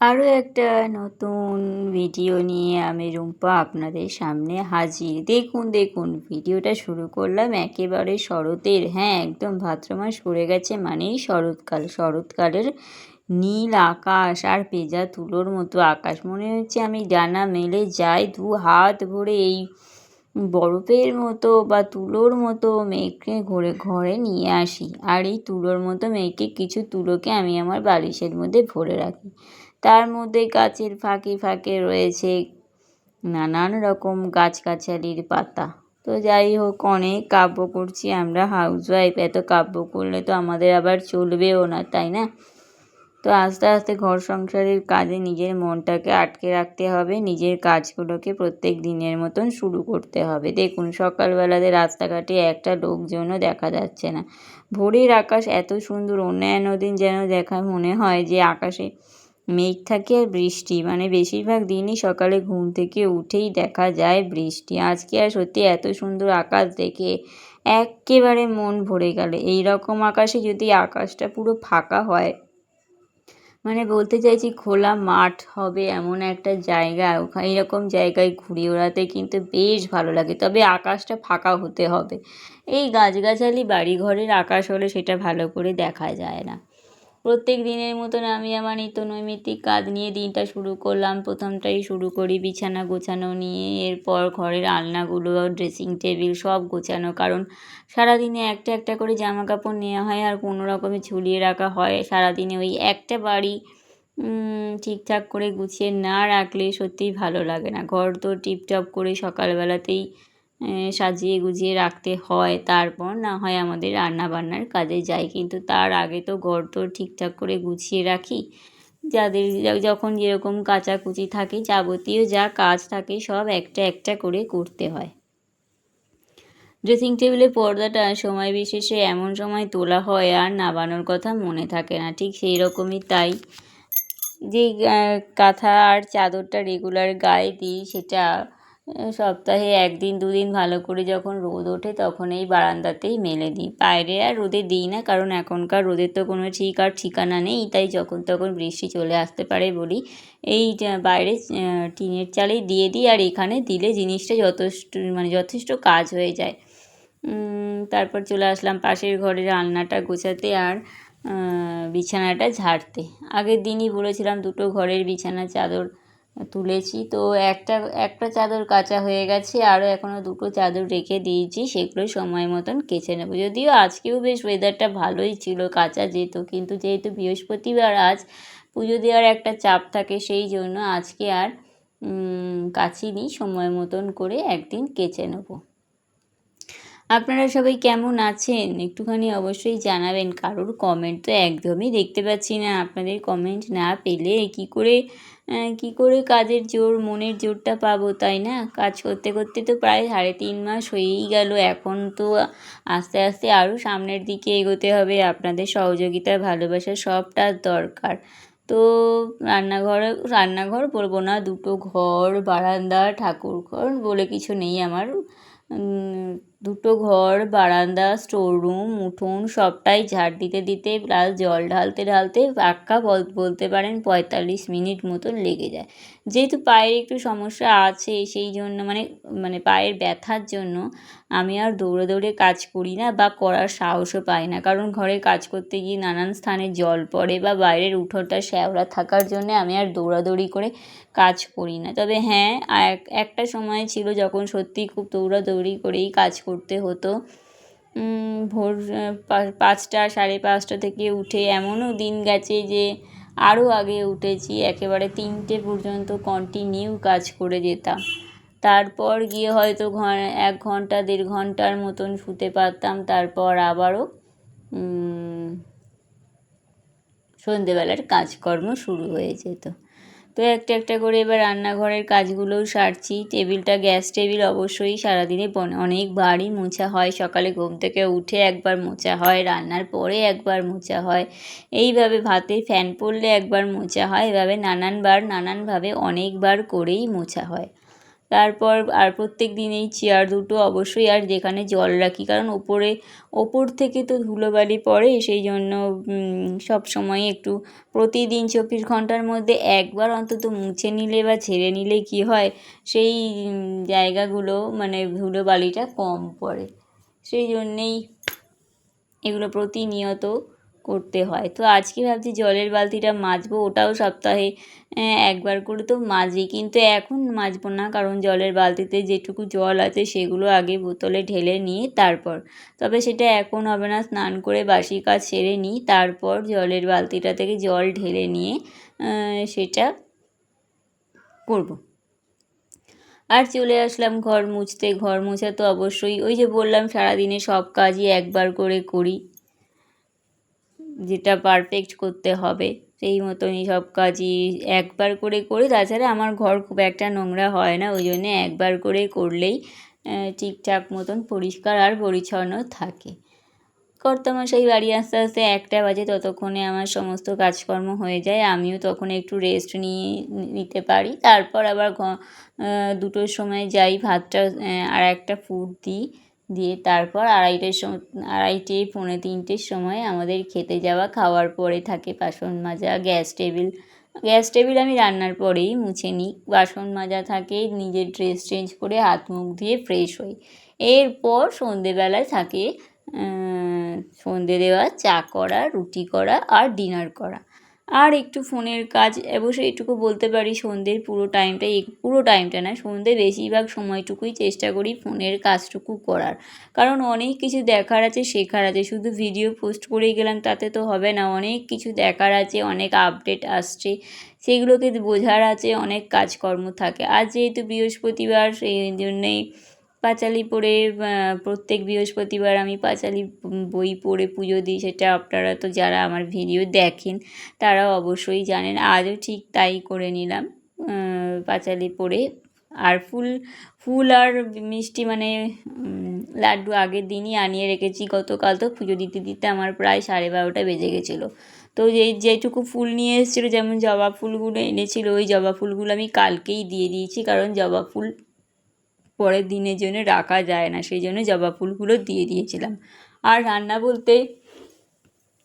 আরও একটা নতুন ভিডিও নিয়ে আমি রুম্পা আপনাদের সামনে হাজির। দেখুন ভিডিওটা শুরু করলাম একেবারে শরতের। হ্যাঁ, একদম ভাদ্র মাস পড়ে গেছে মানেই শরৎকাল। শরৎকালের নীল আকাশ আর ভেজা তুলোর মতো আকাশ। মনে হচ্ছে আমি ডানা মেলে যাই, দু হাত ভরে এই বরফের মতো বা তুলোর মতো মেঘকে ঘরে নিয়ে আসি। আর এই তুলোর মতো মেঘকে কিছু তুলোকে আমি আমার বালিশের মধ্যে ভরে রাখি। তার মধ্যে গাছের ফাঁকে ফাঁকে রয়েছে নানান রকম গাছগাছালির পাতা। তো যাই হোক, অনেক কাব্য করছি আমরা হাউসওয়াইফ, এত কাব্য করলে তো আমাদের আবার চলবেও না, তাই না? তো আস্তে আস্তে ঘর সংসারের কাজে নিজের মনটাকে আটকে রাখতে হবে, নিজের কাজগুলোকে প্রত্যেক দিনের মতন শুরু করতে হবে। দেখুন, সকালবেলাতে রাস্তাঘাটে একটা লোকজনও দেখা যাচ্ছে না। ভোরের আকাশ এত সুন্দর, অন্যান্য দিন যেন মনে হয় যে আকাশে মেঘ থাকে আর বৃষ্টি, মানে বেশিরভাগ দিনই সকালে ঘুম থেকে উঠেই দেখা যায় বৃষ্টি। আজকে আর সত্যি এত সুন্দর আকাশ দেখে একেবারে মন ভরে গেল। এই রকম আকাশে যদি আকাশটা পুরো ফাঁকা হয়, মানে বলতে চাইছি খোলা মাঠ হবে এমন একটা জায়গা, ওখানে এরকম জায়গায় ঘুরে বেড়াতে কিন্তু বেশ ভালো লাগে। তবে আকাশটা ফাঁকা হতে হবে। এই গাছগাছালি বাড়িঘরের আকাশ হলে সেটা ভালো করে দেখা যায় না। প্রত্যেক দিনের মতন আমি আমার নিত্যনৈমিত্তিক কাজ নিয়ে দিনটা শুরু করলাম। প্রথমটাই শুরু করি বিছানা গোছানো নিয়ে। এরপর ঘরের আলনাগুলো, ড্রেসিং টেবিল সব গোছানো, কারণ সারাদিনে একটা একটা করে জামা কাপড় নেওয়া হয় আর কোনো রকমে ঝুলিয়ে রাখা হয়। সারাদিনে ওই একটা বাড়ি ঠিকঠাক করে গুছিয়ে না রাখলে সত্যিই ভালো লাগে না। ঘর তো টিপটপ করে সকালবেলাতেই সাজিয়ে গুজিয়ে রাখতে হয়, তারপর না হয় আমাদের রান্নাবান্নার কাজে যাই। কিন্তু তার আগে তো ঘর তো ঠিকঠাক করে গুছিয়ে রাখি। যাদের যখন যেরকম কাচাকুচি থাকে, যাবতীয় যা কাজ থাকে সব একটা একটা করে করতে হয়। ড্রেসিং টেবিলের পর্দাটা সময় বিশেষে এমন সময় তোলা হয় আর নামানোর কথা মনে থাকে না। ঠিক সেই রকমই তাই যে কাঁথা আর চাদরটা রেগুলার গায়ে দিই, সেটা সপ্তাহে একদিন দুদিন ভালো করে যখন রোদ ওঠে তখন এই বারান্দাতেই মেলে দিই। বাইরে আর রোদে দিই না, কারণ এখনকার রোদের তো কোনো ঠিক আর ঠিকানা নেই। তাই যখন তখন বৃষ্টি চলে আসতে পারে বলি এই বাইরে টিনের চালেই দিয়ে দিই। আর এখানে দিলে জিনিসটা যথেষ্ট কাজ হয়ে যায়। তারপর চলে আসলাম পাশের ঘরের আলনাটা গোছাতে আর বিছানাটা ঝাড়তে। আগের দিনই বলেছিলাম দুটো ঘরের বিছানার চাদর তুলেছি, তো একটা চাদর কাচা হয়ে গেছে, আরও এখনও দুটো চাদর রেখে দিয়েছি, সেগুলো সময় মতন কেচে নেবো। যদিও আজকেও বেশ ওয়েদারটা ভালোই ছিল, কাচা যেত, কিন্তু যেহেতু বৃহস্পতিবার আজ পুজো দেওয়ার একটা চাপ থাকে, সেই জন্য আজকে আর কাচিনি, সময় মতন করে একদিন কেচে নেবো। আপনারা সবাই কেমন আছেন একটুখানি অবশ্যই জানাবেন। কারোর কমেন্ট তো একদমই দেখতে পাচ্ছি না। আপনাদের কমেন্ট না পেলে কি করে কাজের জোর, মনের জোরটা পাবো, তাই না? কাজ করতে করতে তো প্রায় 3.5 মাস হয়েই গেল। এখন তো আস্তে আস্তে আরও সামনের দিকে এগোতে হবে। আপনাদের সহযোগিতা, ভালোবাসা সবটার দরকার। তো রান্নাঘর বলবো না, দুটো ঘর, বারান্দা, ঠাকুর ঘর বলে কিছু নেই আমার। দুটো ঘর, বারান্দা, স্টোর রুম, উঠোন সবটাই ঝাড় দিতে দিতে প্লাস জল ঢালতে ঢালতে পাক্কা বলতে পারেন 45 মিনিট মতন লেগে যায়। যেহেতু পায়ের একটু সমস্যা আছে, সেই জন্য মানে পায়ের ব্যথার জন্য আমি আর দৌড়ে কাজ করি না বা করার সাহসও পাই না। কারণ ঘরে কাজ করতে গিয়ে নানান স্থানে জল পড়ে বা বাইরের উঠোনটা শ্যাওলা থাকার জন্য আমি আর দৌড়াদৌড়ি করে কাজ করি না। তবে হ্যাঁ, একটা সময় ছিল যখন সত্যি খুব দৌড়াদৌড়ি করেই কাজ করতে হতো। ভোর 5টা 5:30 থেকে উঠে এমনও দিন গেছে যে আরও আগে উঠেছি, একেবারে 3টে পর্যন্ত কন্টিনিউ কাজ করে যেতাম। তারপর গিয়ে হয়তো 1 ঘন্টা 1.5 ঘন্টার মতন শুতে পারতাম, তারপর আবারও সন্ধেবেলার কাজকর্ম শুরু হয়ে যেত। তো একটা একটা করে এবার রান্নাঘরের কাজগুলোও সারছি। গ্যাস টেবিল অবশ্যই সারাদিনে অনেকবারই মোছা হয়। সকালে ঘুম থেকে উঠে একবার মোছা হয়, রান্নার পরে একবার মোছা হয়, এইভাবে ভাতে ফ্যান পড়লে একবার মোছা হয়, এভাবে নানানভাবে অনেকবার করেই মোছা হয়। তারপর আর প্রত্যেক দিন এই চেয়ার দুটো অবশ্যই, আর যেখানে জল রাখি, কারণ ওপর থেকে তো ধুলোবালি পড়ে, সেই জন্য সব সময় একটু প্রতিদিন 24 ঘন্টার মধ্যে একবার অন্তত মুছে নিলে বা ঝেড়ে নিলে কি হয়, সেই জায়গাগুলো মানে ধুলোবালিটা কম পড়ে। সেই জন্যেই এগুলো প্রতিনিয়ত করতে হয়। তো আজকে ভাবছি জলের বালতিটা মাজবো, ওটাও সপ্তাহে একবার করে তো মাজি, কিন্তু এখন মাজবো না, কারণ জলের বালতিতে যেটুকু জল আছে সেগুলো আগে বোতলে ঢেলে নিয়ে তারপর, তবে সেটা এখন হবে না, স্নান করে বাসি কাজ সেরে নিই, তারপর জলের বালতিটা থেকে জল ঢেলে নিয়ে সেটা করব। আর চলে আসলাম ঘর মুছতে। ঘর মোছা তো অবশ্যই, ওই যে বললাম সারাদিনে সব কাজই একবার করে করি, যেটা পারফেক্ট করতে হবে সেই মতনই সব কাজই একবার করে করি। তাছাড়া আমার ঘর খুব একটা নোংরা হয় না, ওই জন্যে একবার করে করলেই ঠিকঠাক মতন পরিষ্কার আর পরিচ্ছন্ন থাকে। কর্তামশাই বাড়ি আসতে আসতে 1টা বাজে, ততক্ষণে আমার সমস্ত কাজকর্ম হয়ে যায়, আমিও তখন একটু রেস্ট নিতে পারি। তারপর আবার 2টোর সময় যাই, ভাতটা আর একটা ফুট দিই, দিয়ে তারপর 2:30 পৌনে 3টের সময় আমাদের খেতে যাওয়া। খাওয়ার পরে থাকে বাসন মাজা, গ্যাস টেবিল আমি রান্নার পরেই মুছে নিই, বাসন মাজা থাকে, নিজের ড্রেস চেঞ্জ করে হাত মুখ দিয়ে ফ্রেশ হই। এরপর সন্ধেবেলায় থাকে সন্ধে দেওয়া, চা করা, রুটি করা আর ডিনার করা, আর একটু ফোনের কাজ। অবশ্যই এটুকু বলতে পারি, সন্ধ্যের পুরো টাইমটা না, সন্ধ্যে বেশিরভাগ সময়টুকুই চেষ্টা করি ফোনের কাজটুকু করার, কারণ অনেক কিছু দেখার আছে, শেখার আছে। শুধু ভিডিও পোস্ট করেই গেলাম তাতে তো হবে না, অনেক কিছু দেখার আছে, অনেক আপডেট আসছে, সেগুলোকে বোঝার আছে, অনেক কাজকর্ম থাকে। আর যেহেতু বৃহস্পতিবার, সেই জন্যেই পাঁচালি পড়ে প্রত্যেক বৃহস্পতিবার আমি পাঁচালি বই পড়ে পুজো দিই। সেটা আপনারা তো যারা আমার ভিডিও দেখেন তারাও অবশ্যই জানেন, আজও ঠিক তাই করে নিলাম, পাঁচালি পড়ে। আর ফুল আর মিষ্টি মানে লাড্ডু আগের দিনই আনিয়ে রেখেছি, গতকাল তো পুজো দিতে দিতে আমার প্রায় 12:30টা বেজে গেছিলো। তো যেটুকু ফুল নিয়ে এসেছিলো, যেমন জবা ফুলগুলো এনেছিল, ওই জবা ফুলগুলো আমি কালকেই দিয়ে দিয়েছি, কারণ জবা ফুল পরের দিনের জন্য রাখা যায় না, সেই জন্য জবা ফুলগুলো দিয়ে দিয়েছিলাম। আর রান্না বলতে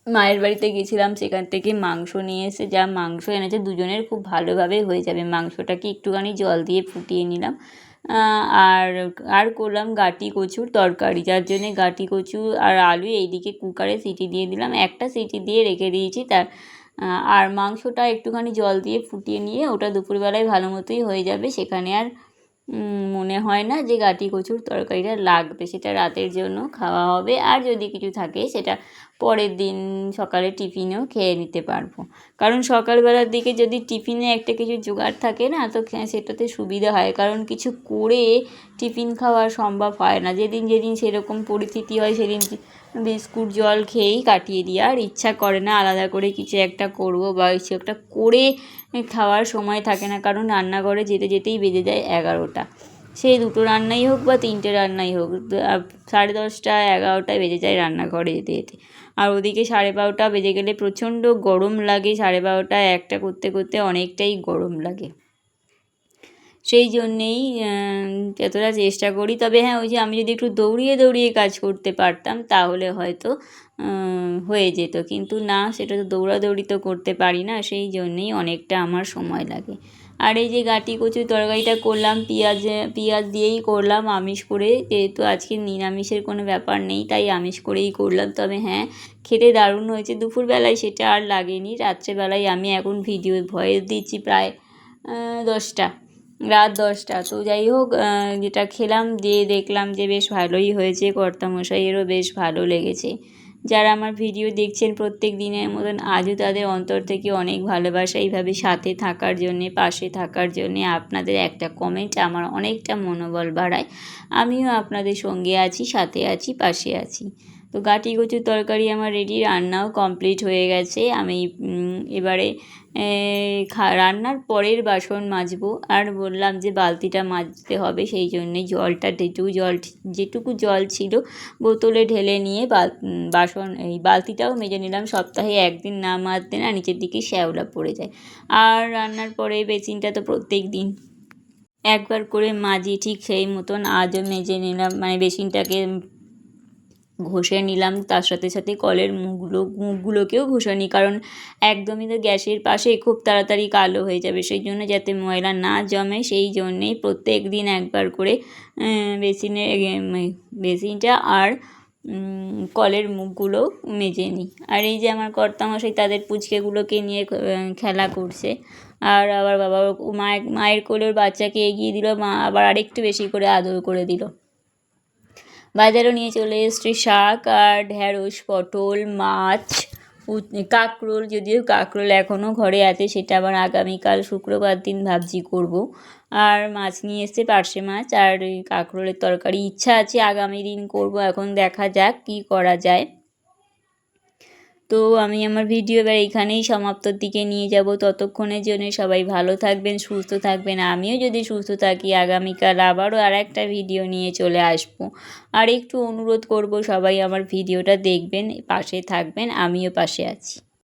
মায়ের বাড়িতে গেছিলাম, সেখান থেকে মাংস নিয়ে এসে যা মাংস এনেছে দুজনের খুব ভালোভাবে হয়ে যাবে। মাংসটাকে একটুখানি জল দিয়ে ফুটিয়ে নিলাম, আর করলাম গাঁটি কচুর তরকারি, যার জন্যে গাঁটি কচু আর আলু এইদিকে কুকারে সিটি দিয়ে দিলাম, একটা সিটি দিয়ে রেখে দিয়েছি। আর মাংসটা একটুখানি জল দিয়ে ফুটিয়ে নিয়ে ওটা দুপুরবেলায় ভালো মতোই হয়ে যাবে, সেখানে আর মনে হয় না যে গাঁটি কচুর তরকারিটা লাগবে, সেটা রাতের জন্য খাওয়া হবে। আর যদি কিছু থাকে সেটা পরের দিন সকালে টিফিনেও খেয়ে নিতে পারবো, কারণ সকালবেলার দিকে যদি টিফিনে একটা কিছু জোগাড় থাকে না, তো সেটাতে সুবিধা হয়, কারণ কিছু করে টিফিন খাওয়া সম্ভব হয় না। যেদিন সেরকম পরিস্থিতি হয় সেদিন বিস্কুট জল খেয়েই কাটিয়ে দিই, আর ইচ্ছা করে না আলাদা করে কিছু একটা করবো বা কিছু একটা করে খাওয়ার সময় থাকে না, কারণ রান্নাঘরে যেতে যেতেই বেজে যায় 11টা, সেই 2টো রান্নাই হোক বা 3টে রান্নাই হোক, 10:30 11টায় বেজে যায় রান্নাঘরে যেতে যেতে। আর ওদিকে 12:30টা বেজে গেলে প্রচণ্ড গরম লাগে, 12:30 1টা করতে করতে অনেকটাই গরম লাগে, সেই জন্যেই যতটা চেষ্টা করি। তবে হ্যাঁ, ওই যে আমি যদি একটু দৌড়িয়ে দৌড়িয়ে কাজ করতে পারতাম তাহলে হয়তো হয়ে যেত, কিন্তু না, সেটা তো দৌড়াদৌড়ি তো করতে পারি না, সেই জন্যেই অনেকটা আমার সময় লাগে। আর এই যে গাঁটি কচুর তরকারিটা করলাম, পেঁয়াজ দিয়েই করলাম, আমিষ করে, যেহেতু আজকে নিরামিষের কোনো ব্যাপার নেই তাই আমিষ করেই করলাম। তবে হ্যাঁ, খেতে দারুণ হয়েছে। দুপুরবেলায় সেটা আর লাগেনি, রাত্রেবেলায় আমি এখন ভিডিও ভয়েস দিচ্ছি প্রায় 10টা, রাত 10টা। তো যাই হোক, যেটা খেলাম দিয়ে দেখলাম যে বেশ ভালোই হয়েছে, কর্তামশাইয়েরও বেশ ভালো লেগেছে। যারা আমার ভিডিও দেখছেন প্রত্যেক দিনের মতন, আজও তাদের অন্তর থেকে অনেক ভালোবাসা, এইভাবে সাথে থাকার জন্যে, পাশে থাকার জন্যে। আপনাদের একটা কমেন্ট আমার অনেকটা মনোবল বাড়ায়, আমিও আপনাদের সঙ্গে আছি, সাথে আছি, পাশে আছি। তো গাঁটি কচুর তরকারি আমার রেডি, রান্নাও কমপ্লিট হয়ে গেছে। আমি এবারে রান্নার পরের বাসন মাজবো, আর বললাম যে বালতিটা মাজতে হবে, সেই জন্যে যেটুকু জল ছিল বোতলে ঢেলে নিয়ে এই বালতিটাও মেজে নিলাম। সপ্তাহে একদিন না মাজতে না নিচের দিকে শ্যাওলা পড়ে যায়, আর রান্নার পরে বেসিনটা তো প্রত্যেক দিন একবার করে মাজি, ঠিক সেই মতন আজও মেজে নিলাম, মানে বেসিনটাকে ঘষে নিলাম। তার সাথে সাথে কলের মুখগুলোকেও ঘষে নিই, কারণ একদমই তো গ্যাসের পাশে খুব তাড়াতাড়ি কালো হয়ে যাবে, সেই জন্য যাতে ময়লা না জমে সেই জন্যেই প্রত্যেক দিন একবার করে বেসিনটা আর কলের মুখগুলো মেজে নিই। আর এই যে আমার কর্তামশাই তাদের পুচকেগুলোকে নিয়ে খেলা করছে, আর আবার বাবা মায়ের কোলের বাচ্চাকে এগিয়ে দিল, মা আবার আরেকটু বেশি করে আদর করে দিল। বাজারও নিয়ে চলে এসছি শাক আর ঢ্যাঁড়স, পটল, মাছ, কাঁকরোল, যদিও কাঁকরোল এখনও ঘরে আছে, সেটা আবার আগামীকাল শুক্রবার দিন ভাবছি করব। আর মাছ নিয়ে এসছে পার্শে মাছ, আর কাঁকরোলের তরকারি ইচ্ছা আছে আগামী দিন করব, এখন দেখা যাক কি করা যায়। তো আমি আমার ভিডিও এবার এইখানেই সমাপ্তর দিকে নিয়ে যাব। ততক্ষণের জন্য সবাই ভালো থাকবেন, সুস্থ থাকবেন। আমিও যদি সুস্থ থাকি আগামীকাল আবারও আর একটা ভিডিও নিয়ে চলে আসবো। আর একটু অনুরোধ করব, সবাই আমার ভিডিওটা দেখবেন, পাশে থাকবেন, আমিও পাশে আছি।